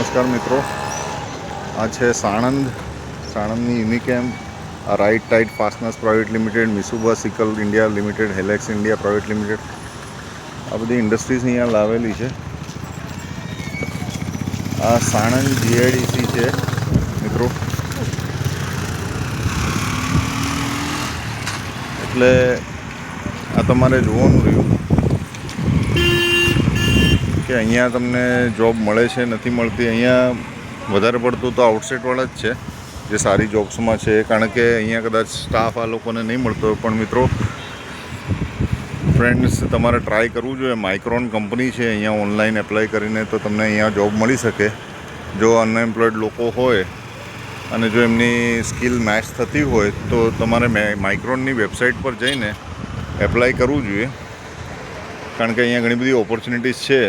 નમસ્કાર મિત્રો, આ છે સાણંદની Unichem, Right Tide Fasteners Private Limited, Mitsuba Sical India Limited, Helex India Private Limited, આ બધી ઇન્ડસ્ટ્રીઝ અહીંયા લાવેલી છે. આ સાણંદ જીઆઈડીસી છે મિત્રો. એટલે આ તમારે જોવાનું રહ્યું કે અહીંયા તમને જોબ મળે છે નથી મળતી. અહીંયા વધારે પડતું તો આઉટસાઇડવાળા જ છે જે સારી જોબ્સમાં છે, કારણ કે અહીંયા કદાચ સ્ટાફ આ લોકોને નહીં મળતો હોય. પણ મિત્રો ફ્રેન્ડ્સ, તમારે ટ્રાય કરવું જોઈએ. માઇક્રોન કંપની છે, અહીંયા ઓનલાઈન એપ્લાય કરીને તો તમને અહીંયા જોબ મળી શકે. જો અનએમ્પ્લોયડ લોકો હોય અને જો એમની સ્કિલ મેચ થતી હોય તો તમારે માઇક્રોનની વેબસાઇટ પર જઈને એપ્લાય કરવું જોઈએ, કારણ કે અહીંયા ઘણી બધી ઓપોર્ચ્યુનિટીઝ છે.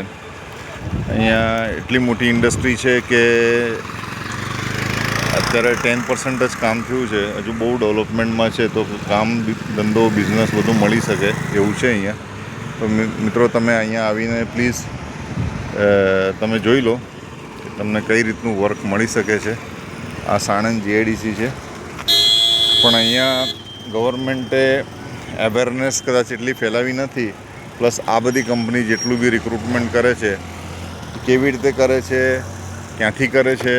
અહીંયા એટલી મોટી ઇન્ડસ્ટ્રી છે કે અત્યારે 10% જ કામ થયું છે. હજુ બહુ ડેવલપમેન્ટમાં છે, તો કામ ધંધો બિઝનેસ બધું મળી શકે એવું છે અહીંયા. તો મિત્રો, તમે અહીંયા આવીને પ્લીઝ તમે જોઈ લો કે તમને કઈ રીતનું વર્ક મળી શકે છે. આ સાણંદ જીઆઈડીસી છે, પણ અહીંયા ગવર્મેન્ટે અવેરનેસ કદાચ એટલી ફેલાવી નથી. પ્લસ આ બધી કંપની જેટલું બી રિક્રુટમેન્ટ કરે છે, કેવી રીતે કરે છે, ક્યાંથી કરે છે,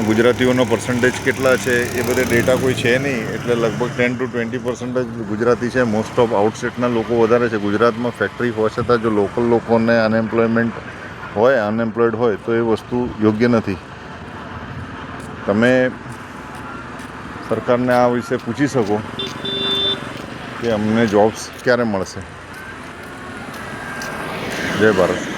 ગુજરાતીઓનો પર્સન્ટેજ કેટલા છે, એ બધે ડેટા કોઈ છે નહીં. એટલે લગભગ 10 to 20% જ ગુજરાતી છે. મોસ્ટ ઓફ આઉટસાઇડના લોકો વધારે છે. ગુજરાતમાં ફેક્ટરી હોવા છતાં જો લોકલ લોકોને અનએમ્પ્લોયડ હોય તો એ વસ્તુ યોગ્ય નથી. તમે સરકારને આ વિશે પૂછી શકો કે અમને જોબ્સ ક્યારે મળશે. જય ભારત.